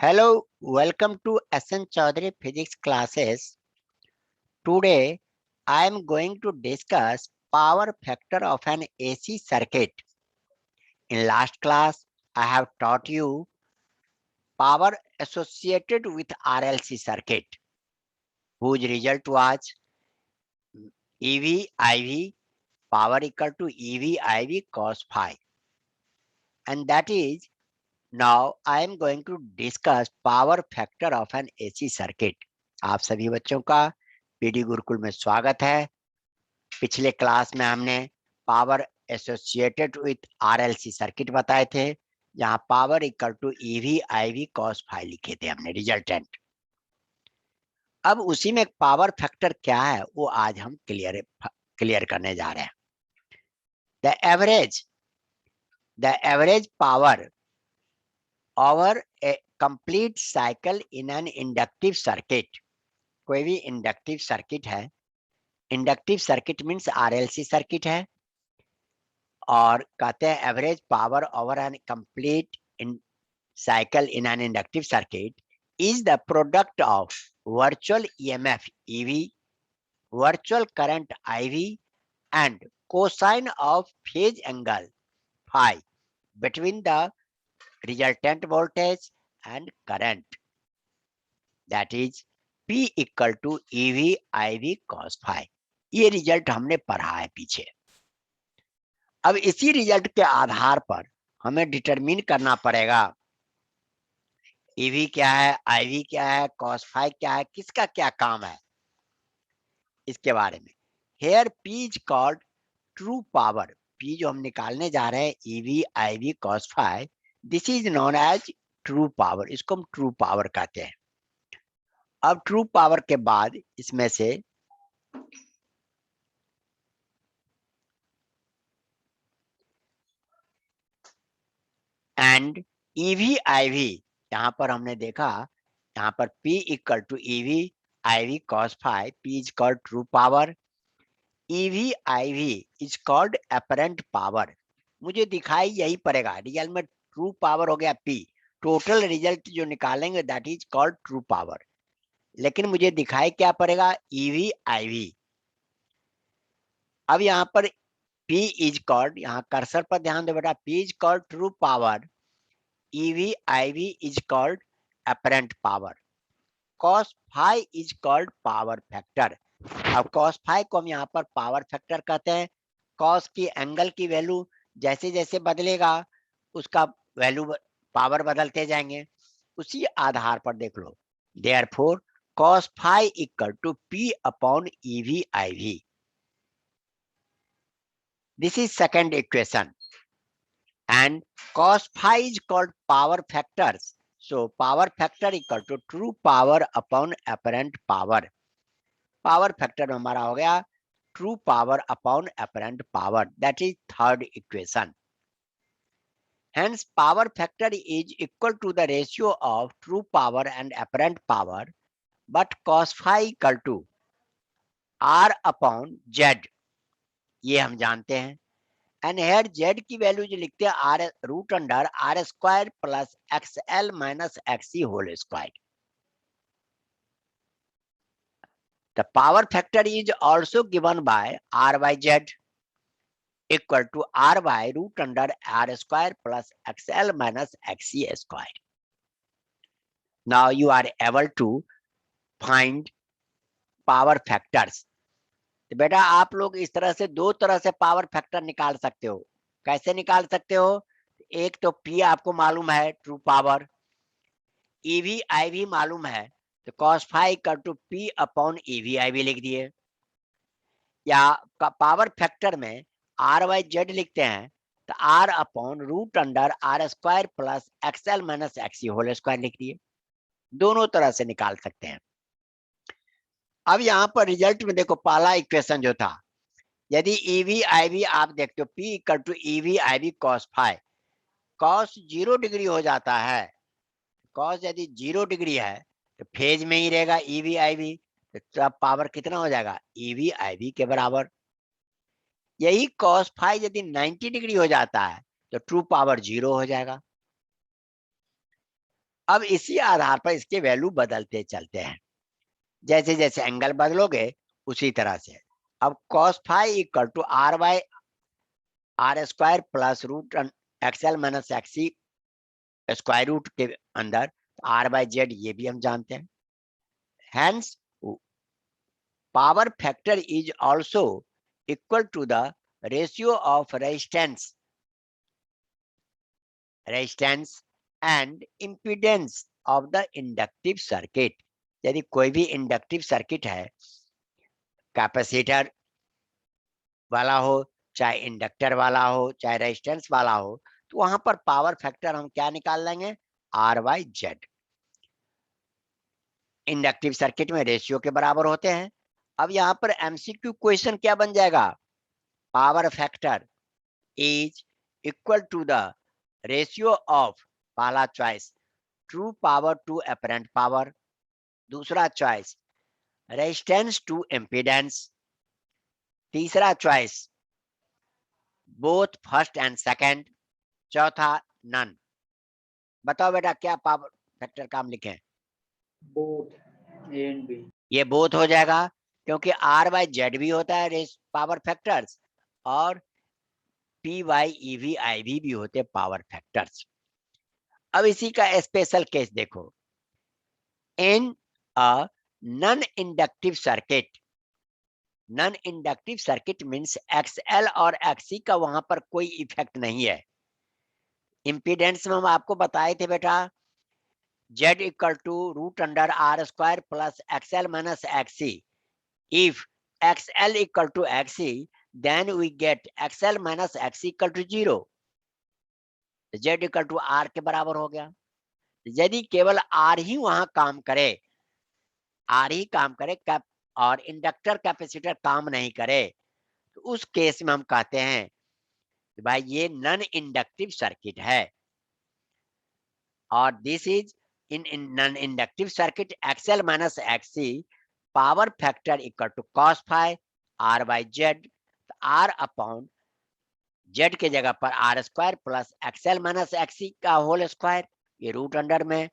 Hello, welcome to SN Chaudhary Physics classes. Today, I am going to discuss power factor of an AC circuit. In last class, I have taught you power associated with RLC circuit, whose result was EV IV power equal to EV IV cos phi. And that is, now I am going to discuss power factor of an AC circuit. आप सभी बच्चों का PD Gurukul में स्वागत है। पिछले class में हमने power associated with RLC circuit बताए थे, जहां power equal to EV IV cos phi लिखे थे हमने रिजल्टेंट। अब उसी में पावर फैक्टर क्या है वो आज हम क्लियर करने जा रहे हैं। The average power over a complete cycle in an inductive circuit. कोई भी इंडक्टिव सर्किट है, inductive circuit means RLC circuit है, और कहते हैं average power over an complete cycle in an inductive circuit is the product of virtual EMF EV, virtual current IV and cosine of phase angle phi between the resultant voltage and current, that is P equal to EV IV cos phi। ये result हमने पढ़ा है पीछे। अब इसी result के आधार पर हमें डिटरमिन करना पड़ेगा EV क्या है, IV क्या है, cos phi क्या है, किसका क्या काम है, इसके बारे में। Here P is called true power। P जो हम निकालने जा रहे हैं EV IV cos phi, this is known as true power। इसको हम true power कहते हैं। अब ट्रू पावर के बाद इसमें से एंड ईवी आईवी, यहां पर हमने देखा, यहां पर P equal to EV IV cos phi, P is called true power, EV IV is called apparent power. मुझे दिखाई यही पड़ेगा, रिजल्ट में ट्रू पावर हो गया P, टोटल रिजल्ट जो निकालेंगे that is called true power, लेकिन मुझे दिखाई क्या पड़ेगा, EV IV। अब यहाँ पर P इज कॉल्ड, यहाँ कर्सर पर ध्यान दो बेटा, P is called true power, EV IV is called apparent power, cos phi is called power factor। अब cos phi को हम यहाँ पर पावर फैक्टर कहते हैं। cos की एंगल की वैल्यू जैसे जैसे बदलेगा उसका वैल्यू पावर बदलते जाएंगे, उसी आधार पर देख लो। therefore cos phi equal to P upon EV IV। this is second equation, and cos phi is called power factors, so power factor equal to true power upon apparent power। Power factor हमारा हो गया true power upon apparent power, that is third equation. Hence power factor is equal to the ratio of true power and apparent power, but cos phi equal to R upon Z, ये हम जानते हैं। And here Z की value जो लिखते हैं R root under R square plus XL minus XC whole square. The power factor is also given by R by Z equal to R by root under R square plus XL minus XC square. Now you are able to find power factors. तो बेटा आप लोग इस तरह से दो तरह से पावर फैक्टर निकाल सकते हो। कैसे निकाल सकते हो, एक तो P आपको मालूम है ट्रू पावर, EV IV मालूम है, तो cos phi equal to P upon EV IV लिख दिए, या पावर फैक्टर में R by Z लिखते हैं तो R upon root under R square plus XL minus XC whole square लिख दिए। दोनों तरह से निकाल सकते हैं। अब यहाँ पर रिजल्ट में देखो, पहला इक्वेशन जो था, यदि EV IV आप देखते हो P equal to EV IV cos phi, cos 0 degree हो जाता है, cos यदि 0 डिग्री है तो फेज में ही रहेगा EV IV, तो तब पावर कितना हो जाएगा, EV IV के बराबर। यही cos phi यदि 90 डिग्री हो जाता है तो ट्रू पावर 0 हो जाएगा। अब इसी आधार पर इसके वैल्यू बदलते चलते हैं, जैसे जैसे एंगल बदलोगे उसी तरह से। अब cos phi equal to R by R square plus root XL minus XC square root के अंदर आर बाई जेड, ये भी हम जानते हैं। Hence power factor is also equal to the ratio of resistance and impedance of the inductive circuit. यदि कोई भी इंडक्टिव सर्किट है, कैपेसिटर वाला हो, चाहे इंडक्टर वाला हो, चाहे रेजिस्टेंस वाला हो, तो वहां पर पावर फैक्टर हम क्या निकाल लेंगे, R by Z. Inductive circuit में रेशियो के बराबर होते हैं। अब यहाँ पर एमसीक्यू क्वेश्चन क्या बन जाएगा, power factor is equal to the ratio of, पहला choice true power to apparent power, दूसरा चॉइस रेजिस्टेंस टू इम्पीडेंस, तीसरा choice both first and second, चौथा नन। बताओ बेटा क्या पावर फैक्टर का हम लिखें, बोथ ए एंड बी। ये बोथ हो जाएगा, क्योंकि आर बाई जेड भी होता है पावर फैक्टर्स, और P Y E V I भी होते पावर फैक्टर्स। अब इसी का स्पेशल केस देखो, in a non inductive circuit, non inductive circuit means XL और एक्सी का वहां पर कोई इफेक्ट नहीं है। इंपीडेंस में हम आपको बताए थे बेटा, Z equal to root under R square plus XL minus XC. If XL equal to XC, then we get XL minus XC equal to 0। Z equal to R के बराबर हो गया। यदि केवल R ही वहां काम करे, R ही काम करे कैप, और इंडक्टर कैपेसिटर काम नहीं करे, तो उस केस में हम कहते हैं कि भाई ये नॉन इंडक्टिव सर्किट है। और this is in non inductive circuit XL minus XC, power factor equal to cos phi R by Z, R upon Z के जगह पर R square plus XL minus XC का होल स्क्वायर, ये root under में,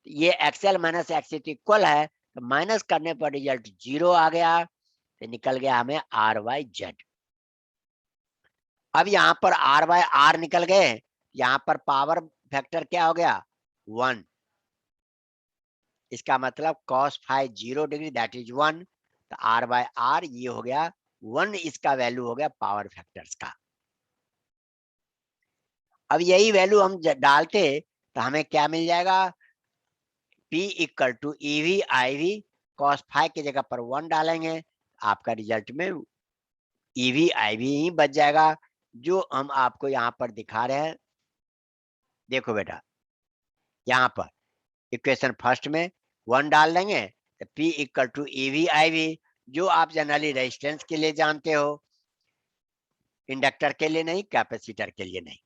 ये XL minus XC तो equal है, तो माइनस करने पर रिजल्ट 0 आ गया, तो निकल गया हमें आर बाई जेड। अब यहाँ पर आर बाई आर निकल गए, यहाँ पर पावर फैक्टर क्या हो गया 1, इसका मतलब cos five 0 degree that is 1, तो आर बाई आर ये हो गया 1, इसका वैल्यू हो गया पावर फैक्टर्स का। अब यही वैल्यू हम डालते तो हमें क्या मिल जाएगा, P equal to EV IV, cos phi की जगह पर 1 डालेंगे, आपका रिजल्ट में EV IV ही बच जाएगा, जो हम आपको यहाँ पर दिखा रहे हैं। देखो बेटा, यहाँ पर इक्वेशन फर्स्ट में 1 डाल देंगे तो P equal to EV IV, जो आप जनरली रेजिस्टेंस के लिए जानते हो, इंडक्टर के लिए नहीं, कैपेसिटर के लिए नहीं।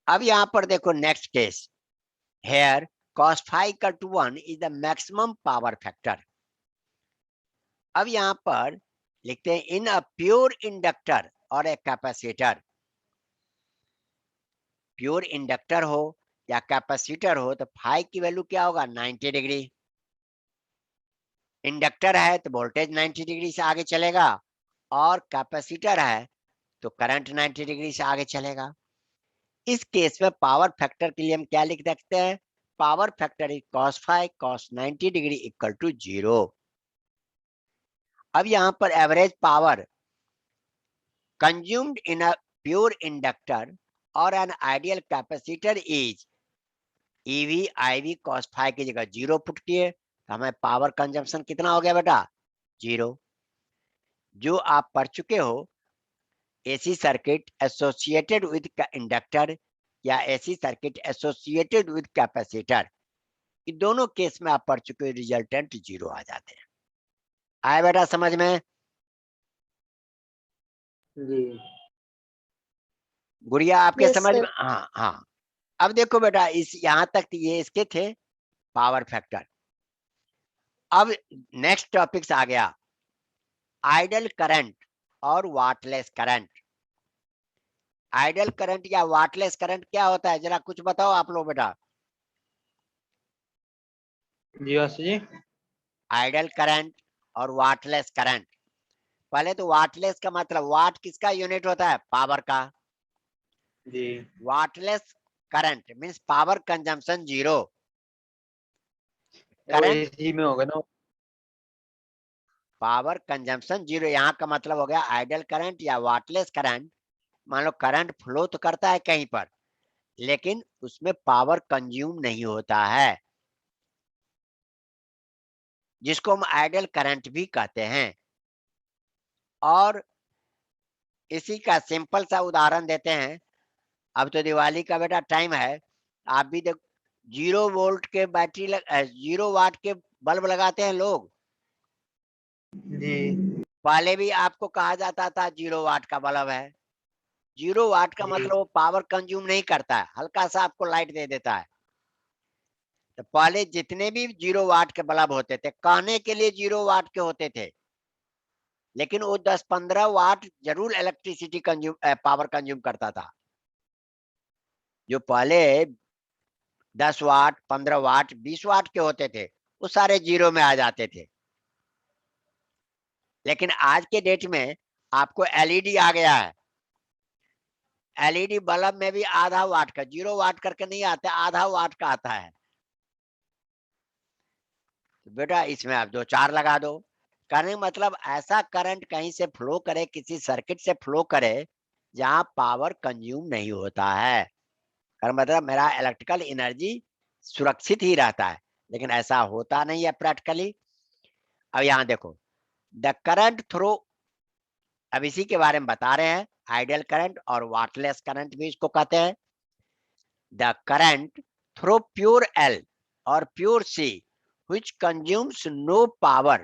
अब यहाँ पर देखो next case, here cos phi equal to 1 is the maximum power factor. अब यहाँ पर लिखते हैं इन अ प्योर इंडक्टर और ए कैपेसिटर, प्योर इंडक्टर हो या कैपेसिटर हो तो फाइव की वैल्यू क्या होगा 90 डिग्री। इंडक्टर है तो वोल्टेज 90 डिग्री से आगे चलेगा, और कैपेसिटर है तो करंट 90 डिग्री से आगे चलेगा। इस केस में पावर फैक्टर के लिए हम क्या लिख सकते हैं, power factor is cos phi cos 90 degree equal to 0। अब यहाँ पर average power consumed in a pure inductor or an ideal capacitor is EV IV cos phi की जगह 0 पुट किए, तो हमें पावर कंजम्पशन कितना हो गया बेटा 0। जो आप पढ़ चुके हो AC circuit associated with inductor या AC circuit associated with capacitor, इन दोनों केस में आप पढ़ चुके हो, रिजल्टेंट 0 आ जाते हैं। आए बेटा समझ में, जी गुड़िया आपके Yes, समझ sir. में, हाँ हाँ। अब देखो बेटा, इस यहाँ तक ये इसके थे पावर फैक्टर। अब नेक्स्ट टॉपिक्स आ गया आइडल करंट और वाटलेस करंट। आइडियल करंट या वाटलेस करंट क्या होता है, जरा कुछ बताओ आप लोग बेटा। जी मास्टर जी। आइडियल करंट और वाटलेस करंट। पहले तो वाटलेस का मतलब, वाट किसका यूनिट होता है, पावर का। जी। Wattless current means power consumption zero. वो करंट एसी में होगा ना। पावर कंजम्पशन जीरो, यहाँ का मतलब हो गया आइडियल करंट या वाटलेस करंट। मान लो करंट फ्लो तो करता है कहीं पर, लेकिन उसमें पावर कंज्यूम नहीं होता है, जिसको हम आइडियल करंट भी कहते हैं। और इसी का सिंपल सा उदाहरण देते हैं। अब तो दिवाली का बेटा टाइम है, आप भी देख, 0 वोल्ट के बैटरी 0 वाट के बल्ब लगाते हैं लोग। जी। पहले भी आपको कहा जाता था 0 वाट का बल्ब है। 0 वाट का जी। मतलब वो पावर कंज्यूम नहीं करता है, हल्का सा आपको लाइट दे देता है। तो पहले जितने भी 0 वाट के बल्ब होते थे, कहने के लिए 0 वाट के होते थे, लेकिन वो 10-15 वाट जरूर इलेक्ट्रिसिटी कंज्यूम पावर कंज्यूम करता था। जो पहले 10 वाट, 15 वाट, 20 वाट के होते थे, वो सारे जीरो में आ जाते थे। लेकिन आज के डेट में आपको एलईडी आ गया है। एलईडी बल्ब में भी आधा वाट का, 0 वाट करके नहीं आता, आधा वाट का आता है। तो बेटा इसमें आप 2-4 लगा दो। करने का मतलब ऐसा करंट कहीं से फ्लो करे, किसी सर्किट से फ्लो करे जहां पावर कंज्यूम नहीं होता है। कर मतलब मेरा इलेक्ट्रिकल एनर्जी सुरक्षित ही रहता है, लेकिन ऐसा होता नहीं है प्रैक्टिकली। अब यहाँ देखो, द करंट थ्रू, अब इसी के बारे में बता रहे हैं। आइडियल करंट और वाटलेस करंट भी इसको कहते हैं। The current through pure L और pure C which consumes no power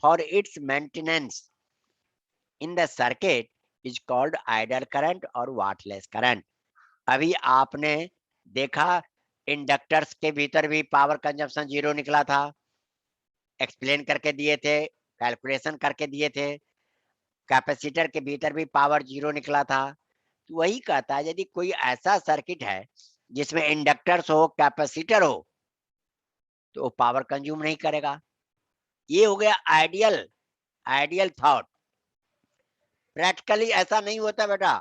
for its maintenance in the circuit is called ideal current और वाटलेस करंट। अभी आपने देखा इंडक्टर्स के भीतर भी पावर कंजम्पशन जीरो निकला था, एक्सप्लेन करके दिए थे, कैलकुलेशन करके दिए थे। कैपेसिटर के भीतर भी पावर जीरो निकला था। तो वही कहता है यदि कोई ऐसा सर्किट है जिसमें इंडक्टर्स हो, कैपेसिटर हो, तो वो पावर कंज्यूम नहीं करेगा। ये हो गया आइडियल, आइडियल थॉट। प्रैक्टिकली ऐसा नहीं होता बेटा।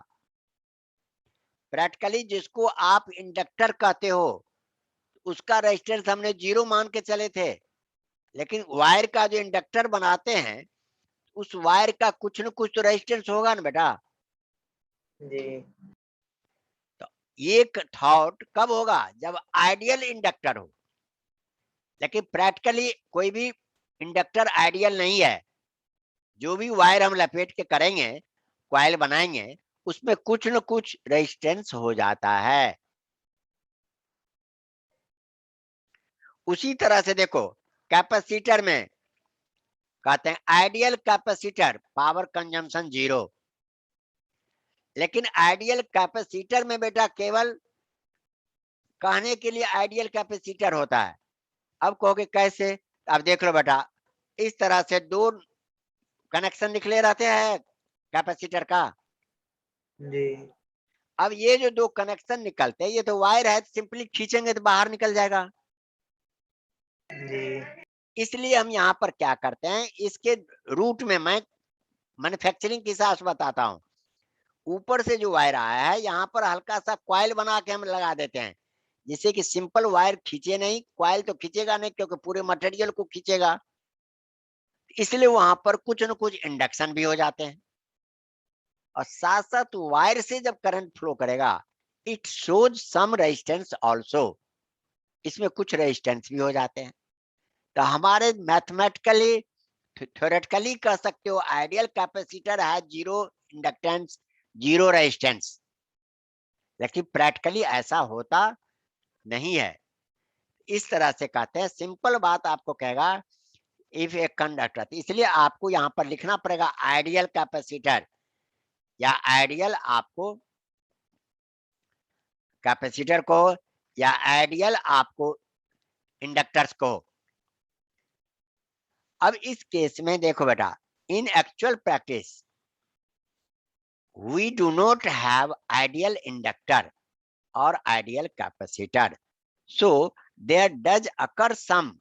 प्रैक्टिकली जिसको आप इंडक्टर कहते हो, उसका रेजिस्टेंस हमने जीरो मान के चले थे, लेकिन वायर का जो इंडक्टर बनाते हैं, उस वायर का कुछ न कुछ तो रेजिस्टेंस होगा ना बेटा। जी। तो ये थॉट कब होगा, जब आइडियल इंडक्टर हो। लेकिन प्रैक्टिकली कोई भी इंडक्टर आइडियल नहीं है। जो भी वायर हम लपेट के करेंगे, कॉइल बनाएंगे, उसमें कुछ न कुछ रेजिस्टेंस हो जाता है। उसी तरह से देखो, कैपेसिटर में कहते हैं ideal capacitor power consumption zero. लेकिन आइडियल कैपेसिटर में बेटा केवल कहने के लिए आइडियल कैपेसिटर होता है। अब कहोगे कैसे, अब देख लो बेटा, इस तरह से दो कनेक्शन निकले रहते हैं कैपेसिटर का। जी। अब ये जो दो कनेक्शन निकलते हैं, ये तो वायर है, सिंपली खींचेंगे तो बाहर निकल जाएगा। जी। इसलिए हम यहाँ पर क्या करते हैं, इसके रूट में मैं मैन्युफैक्चरिंग के हिसाब से बताता हूँ। ऊपर से जो वायर आया है, यहाँ पर हल्का सा कॉइल बना के हम लगा देते हैं, जिससे कि सिंपल वायर खींचे नहीं। कॉइल तो खींचेगा नहीं, क्योंकि पूरे मटेरियल को खींचेगा। इसलिए वहां पर कुछ न कुछ इंडक्शन भी हो जाते हैं। और साथ साथ वायर से जब करंट फ्लो करेगा, it shows some resistance also, इसमें कुछ रेजिस्टेंस भी हो जाते हैं। तो हमारे मैथमेटिकली, थ्योरेटिकली कह सकते हो आइडियल कैपेसिटर है जीरो इंडक्टेंस, जीरो रेजिस्टेंस। लेकिन प्रैक्टिकली ऐसा होता नहीं है। इस तरह से कहते हैं, सिंपल बात आपको कहेगा, इफ ए कंडक्टर, इसलिए आपको यहाँ पर लिखना पड़ेगा आइडियल कैपेसिटर, या आइडियल आपको कैपेसिटर को, या आइडियल आपको इंडक्टर्स को। अब इस केस में देखो बेटा, इन actual practice we do not have ideal inductor or ideal capacitor, so there does occur some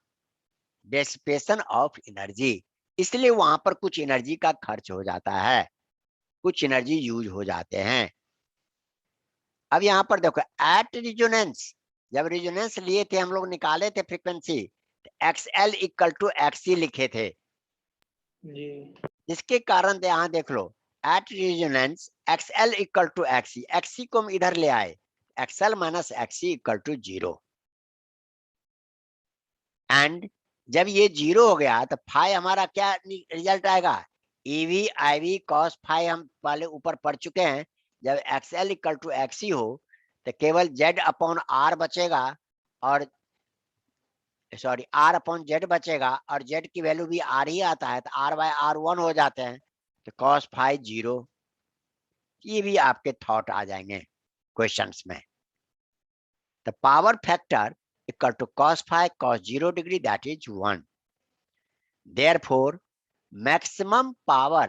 dissipation of energy. इसलिए वहां पर कुछ एनर्जी का खर्च हो जाता है, कुछ एनर्जी यूज हो जाते हैं। अब यहाँ पर देखो एट रिजोनेंस, जब रिजोनेंस लिए थे हम लोग, निकाले थे frequency, XL equal to XC लिखे थे, जी जिसके कारण यहाँ देख लो at resonance XL equal to XC, XC को हम इधर ले आए, XL minus XC equal to 0, and जब ये 0 हो गया तो फाई हमारा क्या रिजल्ट आएगा, EV IV cos फाई, हम पहले ऊपर पढ़ चुके हैं। जब XL इक्वल टू XC हो तो केवल Z अपॉन R बचेगा, और सॉरी R अपॉन Z बचेगा, और Z की वैल्यू भी R ही आता है, तो R बाय R 1 हो जाते हैं, तो cos फाई 0। ये भी आपके थॉट आ जाएंगे क्वेश्चंस में। The power factor equal to cos phi cos 0 degree, that is 1। Therefore, maximum power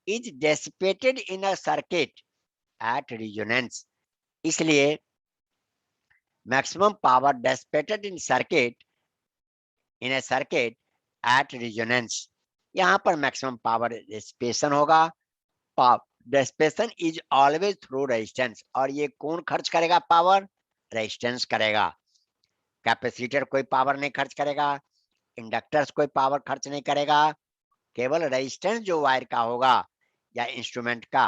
is dissipated in a circuit at resonance. इसलिए maximum power dissipated in a circuit at resonance, यहाँ पर maximum power dissipation होगा। Dissipation is always through resistance, और ये कौन खर्च करेगा power, resistance करेगा। कैपेसिटर कोई पावर नहीं खर्च करेगा, इंडक्टर्स कोई पावर खर्च नहीं करेगा, केवल रेजिस्टेंस जो वायर का होगा या इंस्ट्रूमेंट का,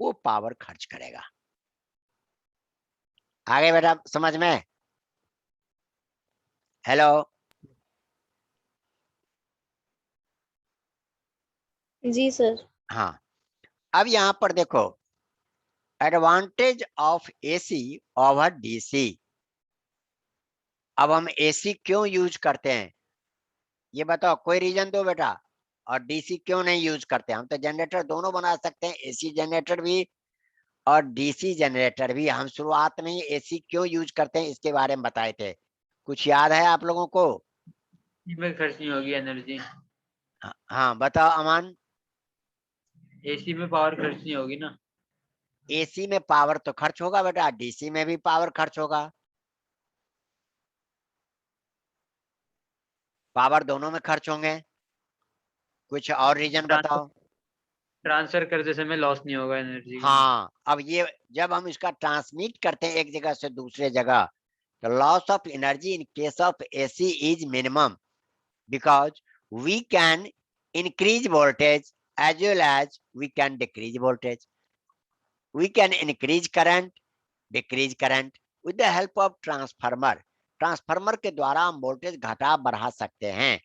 वो पावर खर्च करेगा। आगे बेटा समझ में? हेलो, जी सर। हाँ। अब यहाँ पर देखो advantage of AC over DC. अब हम एसी क्यों यूज करते हैं ये बताओ, कोई रीजन दो बेटा। और डीसी क्यों नहीं यूज करते? हम तो जनरेटर दोनों बना सकते हैं, एसी जनरेटर भी और डीसी जनरेटर भी। हम शुरुआत में ही एसी क्यों यूज करते हैं इसके बारे में बताए थे, कुछ याद है आप लोगों को? में खर्च नहीं होगी एनर्जी, हाँ बताओ अमान। एसी में पावर खर्च नहीं होगी ना। एसी में पावर तो खर्च होगा बेटा, डीसी में भी पावर खर्च होगा, पावर दोनों में खर्च होंगे। कुछ और रीजन बताओ। ट्रांसफर करते समय लॉस नहीं होगा एनर्जी का। हाँ, अब ये जब हम इसका ट्रांसमिट करते हैं एक जगह से दूसरे जगह, तो loss of energy in case of AC is minimum, because we can increase voltage as well as we can decrease voltage. We can increase current, decrease current with the help of transformer. Transformer के द्वारा हम voltage घटा बढ़ा सकते हैं।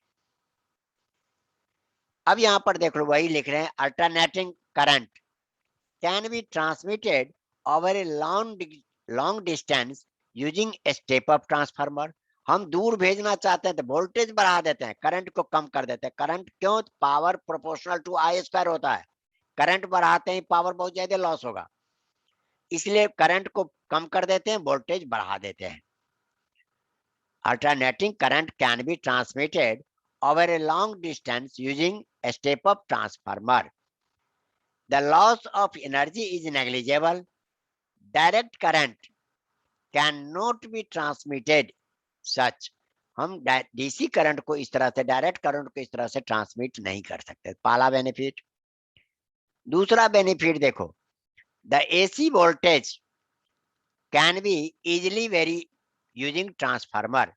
अब यहाँ पर देख लो वही लिख रहे हैं, alternating current can be transmitted over a long distance using a step up transformer. हम दूर भेजना चाहते हैं तो वोल्टेज बढ़ा देते हैं, करंट को कम कर देते हैं। करंट क्यों? Power proportional to I square होता है, करंट बढ़ाते ही पावर बहुत ज्यादा लॉस होगा, इसलिए करंट को कम कर देते हैं, वोल्टेज बढ़ा देते हैं। Alternating current can be transmitted over a long distance using a step-up transformer. The loss of energy is negligible. Direct current cannot be transmitted such. हम डीसी करंट को इस तरह से, डायरेक्ट करंट को इस तरह से ट्रांसमिट नहीं कर सकते। पहला बेनिफिट। दूसरा बेनिफिट देखो, the AC voltage can be easily very using transformer.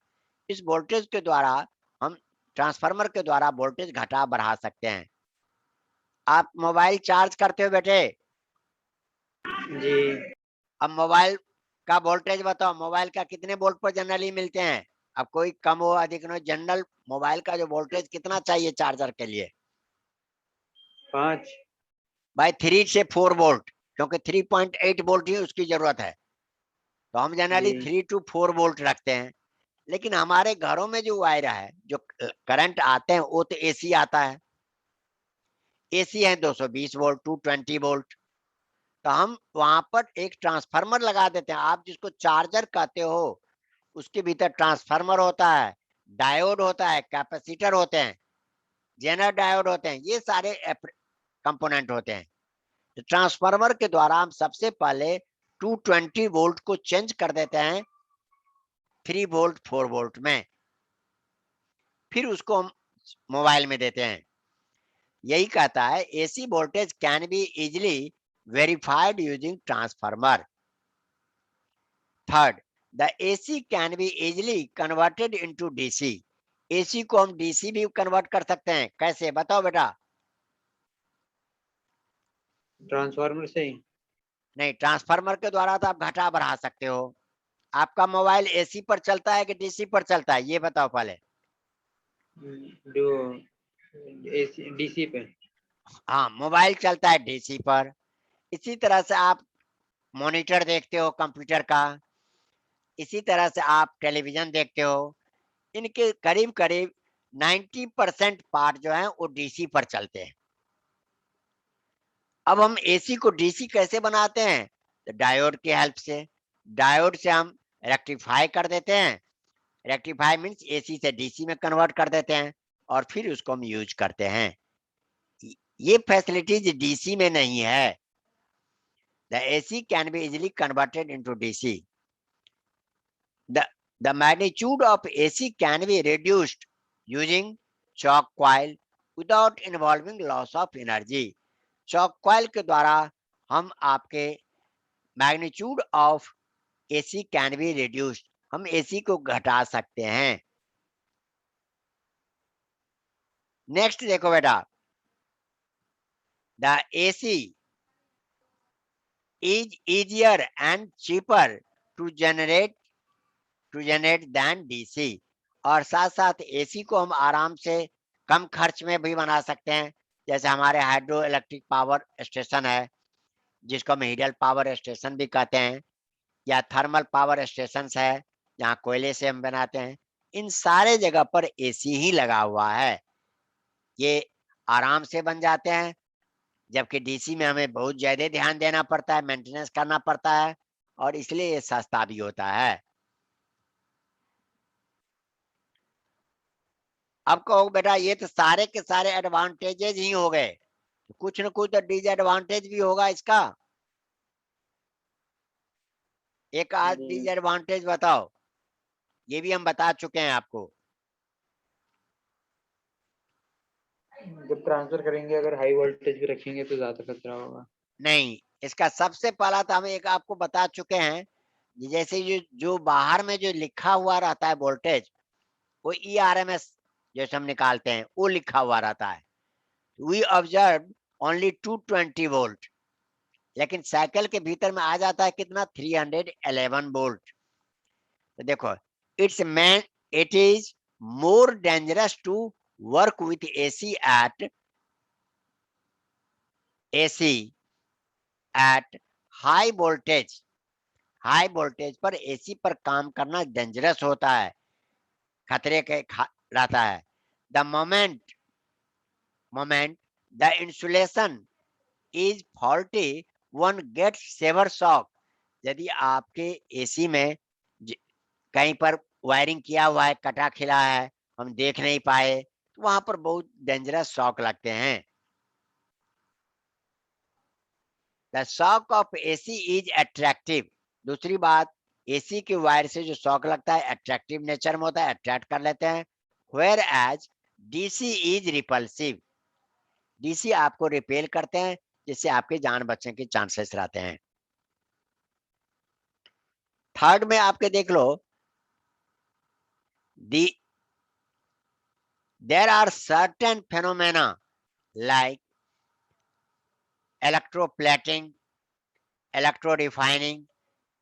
इस वोल्टेज के द्वारा हम ट्रांसफार्मर के द्वारा वोल्टेज घटा बढ़ा सकते हैं। आप मोबाइल चार्ज करते हो बेटे? जी। अब मोबाइल का वोल्टेज बताओ, मोबाइल का कितने वोल्ट पर जनरली मिलते हैं? अब कोई कम हो अधिक हो, जनरल मोबाइल का जो वोल्टेज कितना चाहिए चार्जर के लिए? 5। भाई 3 से 4 वोल्ट, क्योंकि 3.8 वोल्ट ही उसकी जरूरत है, तो हम जनरली 3 to 4 वोल्ट रखते हैं। लेकिन हमारे घरों में जो वायर है, जो करंट आते हैं, वो तो एसी आता है, एसी है 220 वोल्ट 220 वोल्ट, तो हम वहां पर एक ट्रांसफार्मर लगा देते हैं। आप जिसको चार्जर कहते हो, उसके भीतर ट्रांसफार्मर होता है, डायोड होता है, कैपेसिटर होते हैं, जेनर डायोड होते हैं, ये सारे कंपोनेंट होते हैं। ट्रांसफार्मर के द्वारा हम सबसे पहले 220 वोल्ट को चेंज कर देते हैं 3 वोल्ट 4 वोल्ट में, फिर उसको हम मोबाइल में देते हैं। यही कहता है AC voltage can be easily verified using transformer. Third, the AC can be easily converted into DC. AC को हम डीसी भी कन्वर्ट कर सकते हैं, कैसे बताओ बेटा? ट्रांसफार्मर से ही। नहीं, ट्रांसफार्मर के द्वारा तो आप घटा बढ़ा सकते हो। आपका मोबाइल एसी पर चलता है कि डीसी पर चलता है, ये बताओ पहले। जो एसी डीसी पे। हाँ, मोबाइल चलता है डीसी पर। इसी तरह से आप मॉनिटर देखते हो कंप्यूटर का, इसी तरह से आप टेलीविजन देखते हो, इनके करीब करीब 90% पार्ट जो है वो डीसी पर चलते हैं। अब हम एसी को डीसी कैसे बनाते हैं? तो डायोड की हेल्प से। डायोड से हम रेक्टिफाई कर देते हैं। रेक्टिफाई मीन्स एसी से डीसी में कन्वर्ट कर देते हैं और फिर उसको हम यूज करते हैं। ये फैसिलिटीज डीसी में नहीं है। The AC can be easily converted into DC. The magnitude of AC can be reduced using shock coil without involving loss of energy. Shock coil के द्वारा हम आपके magnitude of AC can be reduced, हम AC को घटा सकते हैं। Next देखो बेटा, the AC is easier and cheaper to generate than DC। और साथ साथ एसी को हम आराम से कम खर्च में भी बना सकते हैं। जैसे हमारे हाइड्रो इलेक्ट्रिक पावर स्टेशन है, जिसको हम हिडल पावर स्टेशन भी कहते हैं, या थर्मल पावर स्टेशन है जहाँ कोयले से हम बनाते हैं। इन सारे जगह पर एसी ही लगा हुआ है, ये आराम से बन जाते हैं। जबकि डीसी में हमें बहुत ज्यादा ध्यान देना पड़ता है, मेंटेनेंस करना पड़ता है, और इसलिए ये सस्ता भी होता है। अब कहो बेटा ये तो सारे के सारे एडवांटेजेस ही हो गए, कुछ न कुछ तो डिसएडवांटेज भी होगा इसका। एक आध डिसएडवांटेज बताओ, ये भी हम बता चुके हैं आपको। जब ट्रांसफर करेंगे अगर हाई वोल्टेज भी रखेंगे तो ज्यादा खतरा होगा। नहीं, इसका सबसे पहला तो हम एक आपको बता चुके हैं, जैसे जो बाहर में जो लिखा हुआ रहता है वोल्टेज, वो ERMS जैसे हम निकालते हैं वो लिखा हुआ रहता है। वी ऑब्जर्व ओनली 220 वोल्ट, लेकिन साइकिल के भीतर में आ जाता है कितना, 311 वोल्ट। तो देखो, it is more dangerous to work with AC at high voltage. High voltage पर AC पर काम करना डेंजरस होता है, खतरे के रहता है। The moment the insulation is faulty one gets severe shock. यदि आपके एसी में कहीं पर वायरिंग किया हुआ है, कटा खिला है, हम देख नहीं पाए, तो वहां पर बहुत डेंजरस शॉक लगते हैं। The shock of AC is attractive. दूसरी बात, एसी के वायर से जो शॉक लगता है अट्रैक्टिव नेचर में होता है, अट्रैक्ट कर लेते हैं। Whereas DC is repulsive. DC आपको रिपेल करते हैं, जिससे आपके जान बचने के चांसेस रहते हैं। थर्ड में आपके देख लो, there are certain phenomena like electroplating, electro-refining,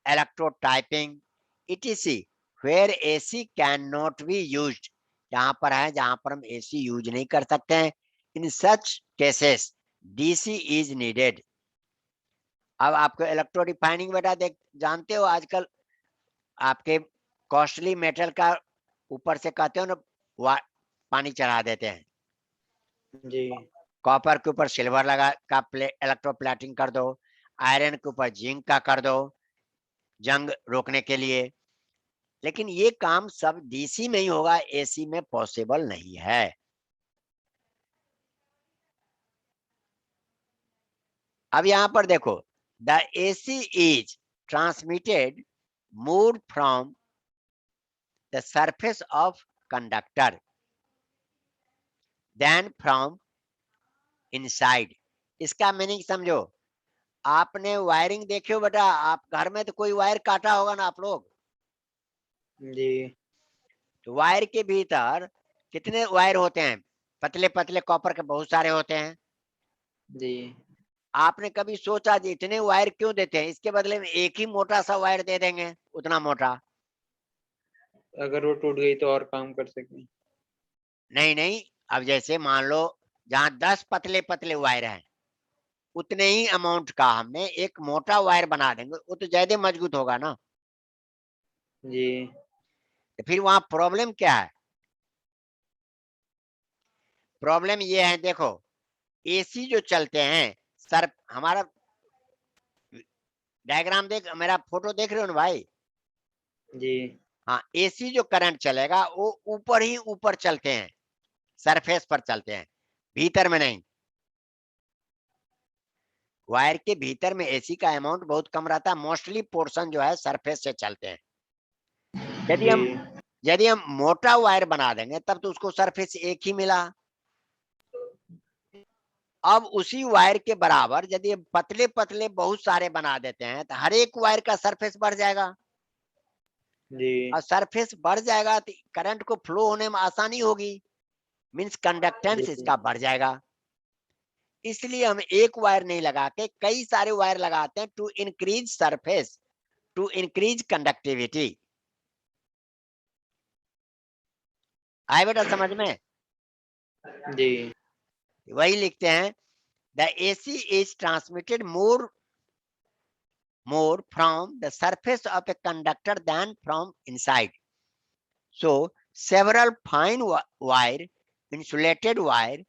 electrotyping, etc. where AC cannot be used। यहाँ पर है जहाँ पर हम AC यूज नहीं कर सकते हैं। In such cases DC is needed। अब आपको इलेक्ट्रो रिफाइनिंग बेटा देख जानते हो, आजकल आपके कॉस्टली मेटल का ऊपर से कहते हो ना, पानी चढ़ा देते हैं जी। कॉपर के ऊपर सिल्वर लगा का इलेक्ट्रोप्लेटिंग कर दो, आयरन के ऊपर जिंक का कर दो, जंग रोकने के लिए। लेकिन ये काम सब डीसी में ही होगा, एसी में पॉसिबल नहीं है। अब यहाँ पर देखो, the AC is transmitted moved from the surface of conductor than from inside. इसका मीनिंग समझो। आपने वायरिंग देखी हो बेटा, आप घर में तो कोई वायर काटा होगा ना आप लोग, जी तो वायर के भीतर कितने वायर होते हैं? पतले पतले कॉपर के बहुत सारे होते हैं। जी आपने कभी सोचा जी इतने वायर क्यों देते हैं? इसके बदले में एक ही मोटा सा वायर दे देंगे, उतना मोटा। अगर वो टूट गई तो और काम कर सकें। नहीं नहीं, अब जैसे मान लो जहाँ 10 पतले पतले वायर हैं, उतने ही अमाउंट का हमने एक मोटा वायर बना देंगे, वो तो ज्यादा मजबूत होगा ना। जी तो फिर वहां प्रॉब्लम क्या है? प्रॉब्लम ये है, देखो AC जो चलते हैं, सर हमारा डायग्राम देख, मेरा फोटो देख रहे हो ना भाई? जी हाँ, AC जो करंट चलेगा वो ऊपर ही ऊपर चलते हैं, सरफेस पर चलते हैं, भीतर में नहीं। वायर के भीतर में AC का अमाउंट बहुत कम रहता है, मोस्टली पोर्शन जो है सरफेस से चलते हैं। यदि हम जी यदि हम मोटा वायर बना देंगे तब तो उसको सरफेस एक ही मिला। अब उसी वायर के बराबर यदि पतले पतले बहुत सारे बना देते हैं तो हर एक वायर का सरफेस बढ़ जाएगा, जी और सरफेस बढ़ जाएगा तो करंट को फ्लो होने में आसानी होगी, मींस कंडक्टेंस जी इसका बढ़ जाएगा। इसलिए हम एक वायर नहीं लगा के कई सारे वायर लगाते हैं, to increase surface, to increase conductivity. आए बेटा समझ में? जी वही लिखते हैं, the AC is transmitted more from the surface of a conductor than from inside. So several fine wire, insulated wire,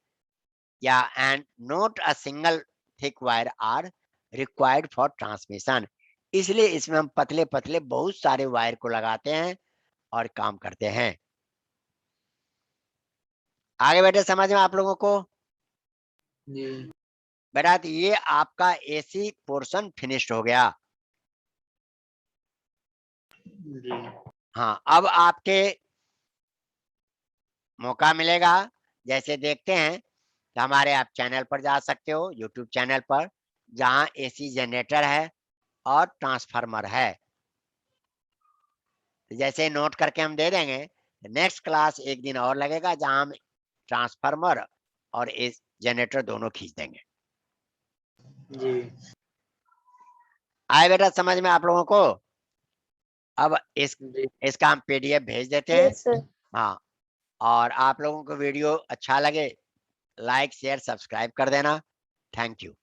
yeah, and not a single thick wire are required for transmission. इसलिए इसमें हम पतले पतले बहुत सारे wire को लगाते हैं और काम करते हैं। आगे बेटे समझ में आप लोगों को? जी बेटा तो ये आपका AC पोर्शन फिनिश्ड हो गया। जी हाँ, अब आपके मौका मिलेगा, जैसे देखते हैं तो हमारे आप चैनल पर जा सकते हो, यूट्यूब चैनल पर, जहाँ AC जनरेटर है और ट्रांसफार्मर है। तो जैसे नोट करके हम दे देंगे, नेक्स्ट क्लास एक दिन और लगेगा जहाँ हम ट्रांसफार्मर और AC जनरेटर दोनों खींच देंगे। जी आए बेटा समझ में आप लोगों को? अब जी इसका हम PDF भेज देते हैं। Yes, sir. हाँ, और आप लोगों को वीडियो अच्छा लगे, लाइक शेयर सब्सक्राइब कर देना। Thank you.